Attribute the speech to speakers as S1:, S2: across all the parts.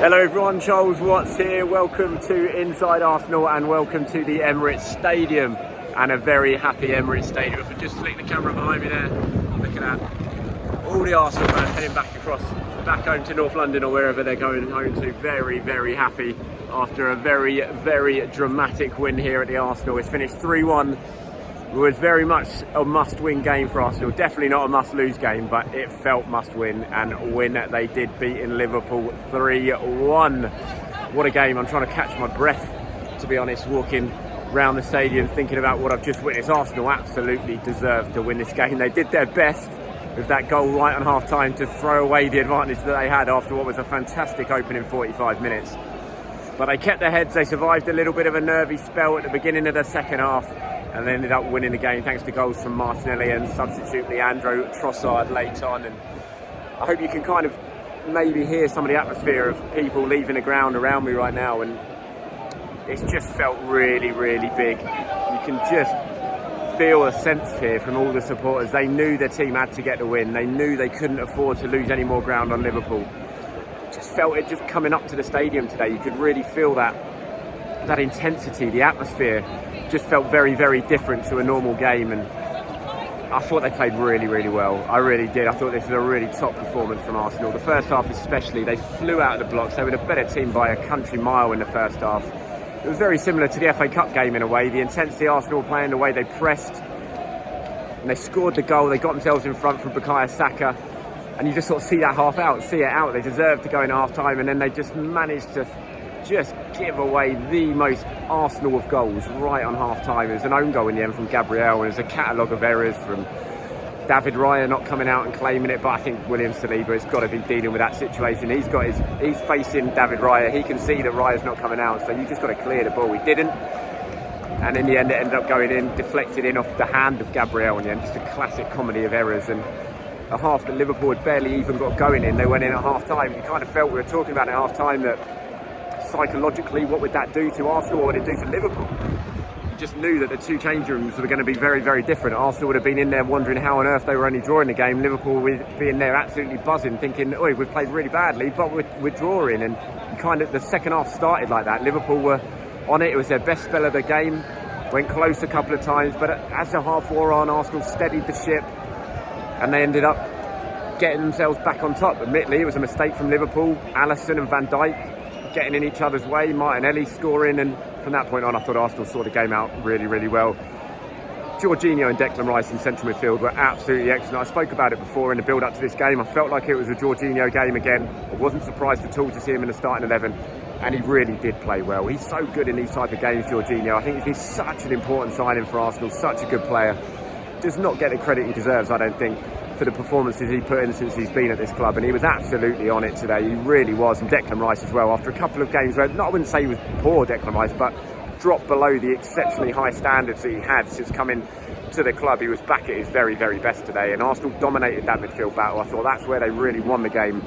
S1: Hello everyone, Charles Watts here. Welcome to Inside Arsenal and welcome to the Emirates Stadium, and a very happy Emirates Stadium. If I just flick the camera behind me there, looking at all the Arsenal fans heading back home to North London or wherever they're going home to. Very, very happy after a very, very dramatic win here at the Arsenal. It's finished 3-1. It was very much a must-win game for Arsenal. Definitely not a must-lose game, but it felt must-win, and win they did, beating Liverpool 3-1. What a game. I'm trying to catch my breath, to be honest, walking around the stadium, thinking about what I've just witnessed. Arsenal absolutely deserved to win this game. They did their best with that goal right on half-time to throw away the advantage that they had after what was a fantastic opening 45 minutes. But they kept their heads. They survived a little bit of a nervy spell at the beginning of the second half, and they ended up winning the game thanks to goals from Martinelli and substitute Leandro Trossard late on. And I hope you can kind of maybe hear some of the atmosphere of people leaving the ground around me right now, and it's just felt really, really big. You can just feel a sense here from all the supporters. They knew their team had to get the win. They knew they couldn't afford to lose any more ground on Liverpool. Just felt it just coming up to the stadium today. You could really feel that intensity, the atmosphere just felt very, very different to a normal game, and I thought they played really, really well. I really did. I thought this was a really top performance from Arsenal. The first half especially, they flew out of the blocks. They were the better team by a country mile in the first half. It was very similar to the FA Cup game in a way. The intensity Arsenal were playing, the way they pressed, and they scored the goal. They got themselves in front from Bukayo Saka, and you just sort of see that half out, see it out. They deserved to go in half time, and then they just managed to just give away the most Arsenal of goals right on half time. It was an own goal in the end from Gabriel, and there's a catalogue of errors from David Raya not coming out and claiming it, but I think William Saliba has got to be dealing with that situation. He's facing David Raya. He can see that Raya's not coming out, so you just got to clear the ball. He didn't, and in the end it ended up going in, deflected in off the hand of Gabriel in the end. Just a classic comedy of errors, and a half that Liverpool had barely even got going in. They went in at half time. You kind of felt, we were talking about it at half time, that psychologically, what would that do to Arsenal? What would it do to Liverpool? You just knew that the two change rooms were going to be very, very different. Arsenal would have been in there wondering how on earth they were only drawing the game. Liverpool would be in there absolutely buzzing, thinking, oh, we've played really badly, but we're drawing. And kind of the second half started like that. Liverpool were on it. It was their best spell of the game. Went close a couple of times, but as the half wore on, Arsenal steadied the ship, and they ended up getting themselves back on top. Admittedly, it was a mistake from Liverpool. Alisson and Van Dijk getting in each other's way, Martinelli scoring, and from that point on I thought Arsenal saw the game out really, really well. Jorginho and Declan Rice in central midfield were absolutely excellent. I spoke about it before in the build up to this game. I felt like it was a Jorginho game again. I wasn't surprised at all to see him in the starting 11, and he really did play well. He's so good in these type of games, Jorginho. I think he's such an important signing for Arsenal, such a good player. Does not get the credit he deserves, I don't think, for the performances he put in since he's been at this club, and he was absolutely on it today. He really was, and Declan Rice as well. After a couple of games where, I wouldn't say he was poor, Declan Rice, but dropped below the exceptionally high standards that he had since coming to the club, he was back at his very, very best today, and Arsenal dominated that midfield battle. I thought that's where they really won the game,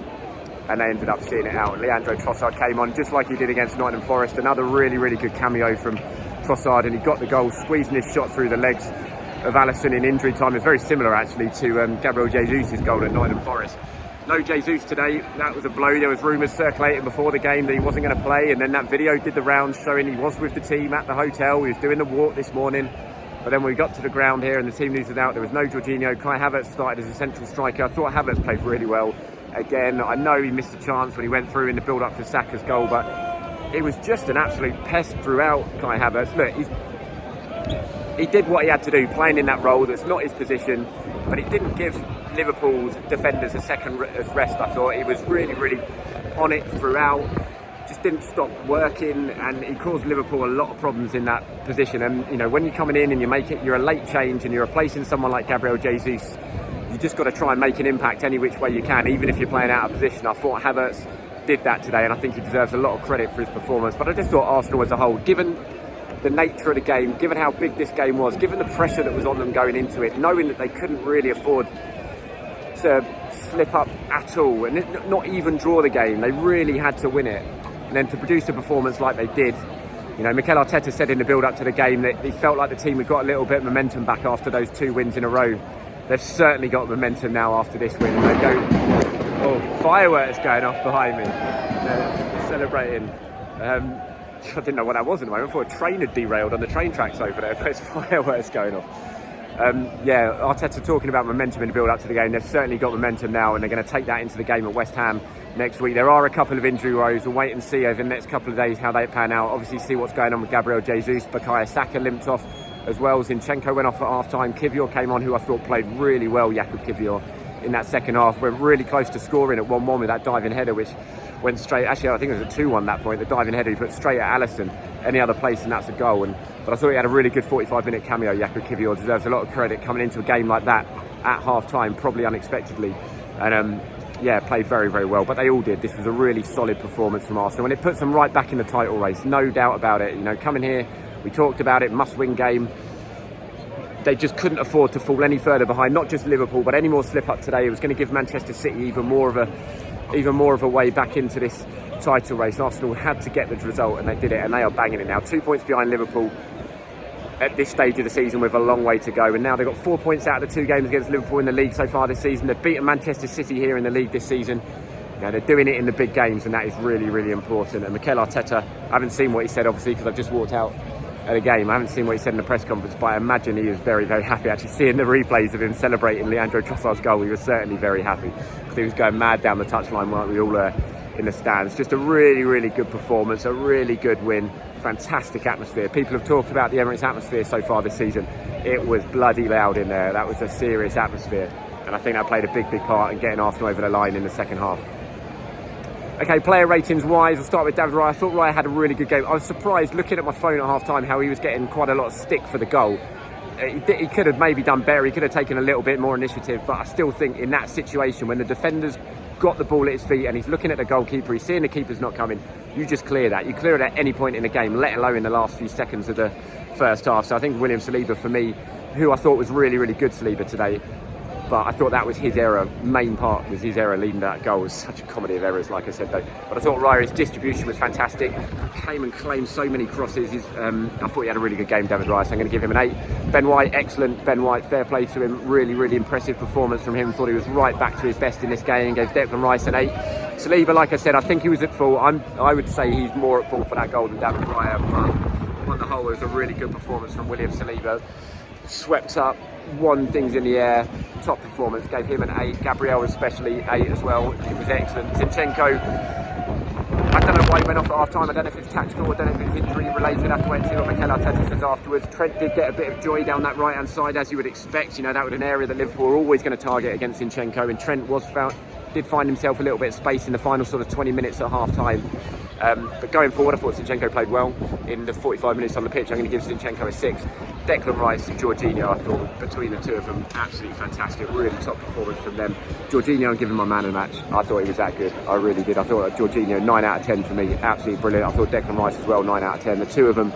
S1: and they ended up seeing it out. Leandro Trossard came on just like he did against Nottingham Forest. Another really, really good cameo from Trossard, and he got the goal, squeezing his shot through the legs of Alisson in injury time. Is very similar actually to Gabriel Jesus' goal at Nottingham Forest. No Jesus today. That was a blow. There was rumours circulating before the game that he wasn't going to play, and then that video did the rounds showing he was with the team at the hotel. He was doing the walk this morning, but then when we got to the ground here and the team news was out, there was no Jorginho. Kai Havertz started as a central striker. I thought Havertz played really well. Again, I know he missed a chance when he went through in the build up for Saka's goal, but it was just an absolute pest throughout. Kai Havertz, look, he did what he had to do, playing in that role that's not his position, but it didn't give Liverpool's defenders a second rest. I thought he was really, really on it throughout, just didn't stop working, and he caused Liverpool a lot of problems in that position. And you know, when you're coming in and you're a late change and you're replacing someone like Gabriel Jesus, you just got to try and make an impact any which way you can, even if you're playing out of position. I thought Havertz did that today, and I think he deserves a lot of credit for his performance. But I just thought Arsenal as a whole, given the nature of the game, given how big this game was, given the pressure that was on them going into it, knowing that they couldn't really afford to slip up at all and not even draw the game, they really had to win it. And then to produce a performance like they did, you know, Mikel Arteta said in the build up to the game that he felt like the team had got a little bit of momentum back after those 2 wins in a row. They've certainly got momentum now after this win, and they go, oh, fireworks going off behind me. celebrating. I didn't know what that was at the moment. I thought a train had derailed on the train tracks over there. There's fireworks going off. Yeah, Arteta talking about momentum in the build up to the game. They've certainly got momentum now, and they're going to take that into the game at West Ham next week. There are a couple of injury woes. We'll wait and see over the next couple of days how they pan out. Obviously see what's going on with Gabriel Jesus. Bukayo Saka limped off as well. Zinchenko went off at half time. Kivior came on, who I thought played really well, Jakub Kivior, in that second half. Went really close to scoring at 1-1 with that diving header, which went straight, actually I think it was a 2-1 that point. The diving header he put straight at Alisson, any other place, and that's a goal. But I thought he had a really good 45-minute cameo. Jakub Kivior deserves a lot of credit coming into a game like that at half time, probably unexpectedly, and yeah, played very, very well. But they all did. This was a really solid performance from Arsenal, and it puts them right back in the title race, no doubt about it. You know, coming here, we talked about it, must-win game. They just couldn't afford to fall any further behind, not just Liverpool, but any more slip-up today. It was going to give Manchester City even more of a way back into this title race. Arsenal had to get the result, and they did it, and they are banging it now. 2 points behind Liverpool at this stage of the season with a long way to go, and now they've got 4 points out of the 2 games against Liverpool in the league so far this season. They've beaten Manchester City here in the league this season. You know, they're doing it in the big games, and that is really, really important. And Mikel Arteta, I haven't seen what he said, obviously, because I've just walked out at the game. I haven't seen what he said in the press conference, but I imagine he was very, very happy. Actually, seeing the replays of him celebrating Leandro Trossard's goal, he was certainly very happy, because he was going mad down the touchline while we all were in the stands. Just a really, really good performance, a really good win, fantastic atmosphere. People have talked about the Emirates atmosphere so far this season. It was bloody loud in there. That was a serious atmosphere, and I think that played a big, big part in getting Arsenal over the line in the second half. Okay, player ratings wise, we'll start with David Raya. I thought Raya had a really good game. I was surprised looking at my phone at half time how he was getting quite a lot of stick for the goal. He could have maybe done better, he could have taken a little bit more initiative, but I still think in that situation when the defender's got the ball at his feet and he's looking at the goalkeeper, he's seeing the keeper's not coming, you just clear that. You clear it at any point in the game, let alone in the last few seconds of the first half. So I think William Saliba, for me, who I thought was really, really good Saliba today, but I thought that was his error. Main part was his error leading to that goal. It was such a comedy of errors, like I said, though. But I thought Raya's distribution was fantastic. Came and claimed so many crosses. I thought he had a really good game, David Raya, so I'm going to give him an 8. Ben White, excellent. Ben White, fair play to him. Really, really impressive performance from him. Thought he was right back to his best in this game. Gave Declan Rice an 8. Saliba, like I said, I think he was at fault. I would say he's more at fault for that goal than David Raya. But on the whole, it was a really good performance from William Saliba. Swept up, won things in the air, top performance, gave him an 8. Gabriel especially 8 as well, it was excellent. Zinchenko, I don't know why he went off at half time. I don't know if it's tactical, I don't know if it's injury related. I have to wait and see what Mikel Arteta says afterwards. Trent did get a bit of joy down that right hand side, as you would expect. You know, that was an area that Liverpool were always going to target against Zinchenko, and Trent did find himself a little bit of space in the final sort of 20 minutes at half time. But going forward, I thought Zinchenko played well in the 45 minutes on the pitch. I'm going to give Zinchenko a 6. Declan Rice and Jorginho, I thought between the two of them, absolutely fantastic. Really top performance from them. Jorginho, I'm giving my man of the match. I thought he was that good. I really did. I thought Jorginho, 9 out of 10 for me. Absolutely brilliant. I thought Declan Rice as well, 9 out of 10. The two of them,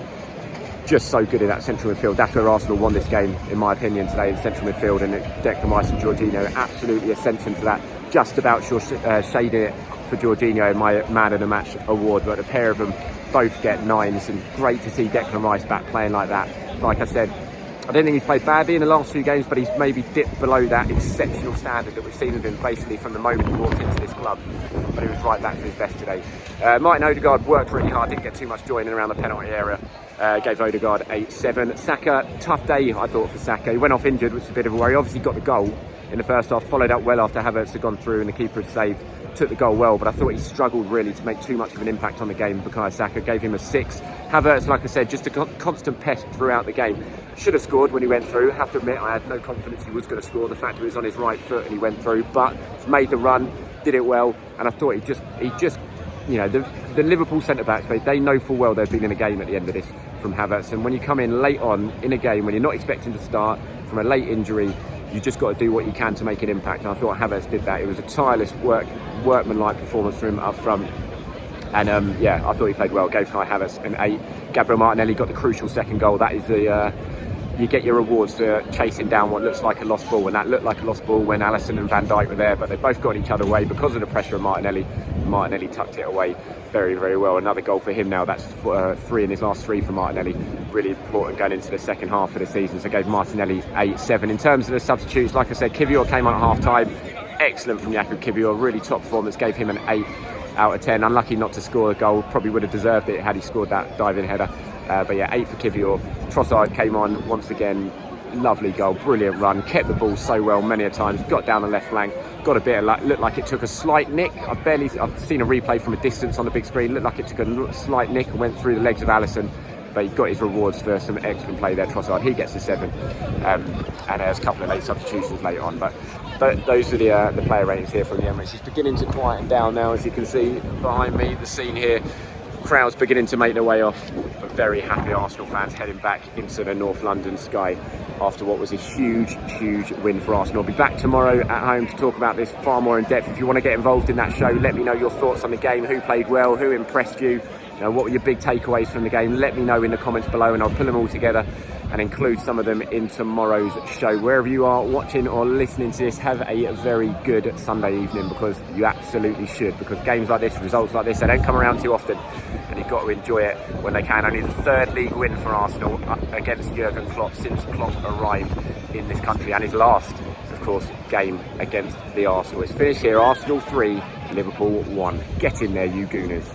S1: just so good in that central midfield. That's where Arsenal won this game, in my opinion, today, in central midfield. And Declan Rice and Jorginho, absolutely ascension to that. Just about shading it for Jorginho, my man of the match award. But the pair of them both get 9s, and great to see Declan Rice back playing like that. Like I said, I don't think he's played badly in the last few games, but he's maybe dipped below that exceptional standard that we've seen of him basically from the moment he walked into this club. But he was right back to his best today. Martin Odegaard worked really hard, didn't get too much joy in and around the penalty area. Gave Odegaard 8-7. Saka, tough day I thought for Saka. He went off injured, which is a bit of a worry. Obviously got the goal in the first half, followed up well after Havertz had gone through and the keeper had saved. Took the goal well, but I thought he struggled really to make too much of an impact on the game. Bukayo Saka, gave him a 6. Havertz, like I said, just a constant pest throughout the game. Should have scored when he went through. Have to admit, I had no confidence he was going to score. The fact that he was on his right foot and he went through, but made the run, did it well, and I thought he just, you know, the Liverpool centre-backs, they know full well they've been in a game at the end of this from Havertz, and when you come in late on in a game, when you're not expecting to start from a late injury, you just got to do what you can to make an impact. And I thought Havertz did that. It was a tireless workmanlike performance from him up front. And yeah, I thought he played well. Gave Kai Havertz an 8. Gabriel Martinelli got the crucial second goal. That is the you get your rewards for chasing down what looks like a lost ball, and that looked like a lost ball when Alisson and Van Dijk were there, but they both got each other away because of the pressure of Martinelli. Martinelli tucked it away very, very well. Another goal for him now. That's 3 in his last 3 for Martinelli. Really important going into the second half of the season. So I gave Martinelli 8-7. In terms of the substitutes, like I said, Kivior came on at half time. Excellent from Jakub Kivior. Really top performance. Gave him an 8. out of 10. Unlucky not to score a goal. Probably would have deserved it had he scored that diving header. But yeah, 8 for Kivior. Trossard came on once again. Lovely goal, brilliant run, kept the ball so well many a times, got down the left flank, got a bit of luck, looked like it took a slight nick. I've seen a replay from a distance on the big screen, looked like it took a slight nick and went through the legs of Alisson, but he got his rewards for some excellent play there, Trossard. He gets the 7, and there's a couple of late substitutions later on, but those are the player ratings here from the Emirates. It's beginning to quieten down now, as you can see behind me, the scene here. Crowds beginning to make their way off, but very happy Arsenal fans heading back into the North London sky after what was a huge win for Arsenal. I'll be back tomorrow at home to talk about this far more in depth. If you want to get involved in that show, let me know your thoughts on the game, who played well, who impressed you, what were your big takeaways from the game. Let me know in the comments below and I'll pull them all together and include some of them in tomorrow's show. Wherever you are watching or listening to this, have a very good Sunday evening, because you absolutely should, because games like this, results like this, they don't come around too often, and you've got to enjoy it when they can. Only the 3rd league win for Arsenal against Jurgen Klopp since Klopp arrived in this country, and his last, of course, game against the Arsenal. It's finished here, Arsenal 3, Liverpool 1. Get in there, you Gooners.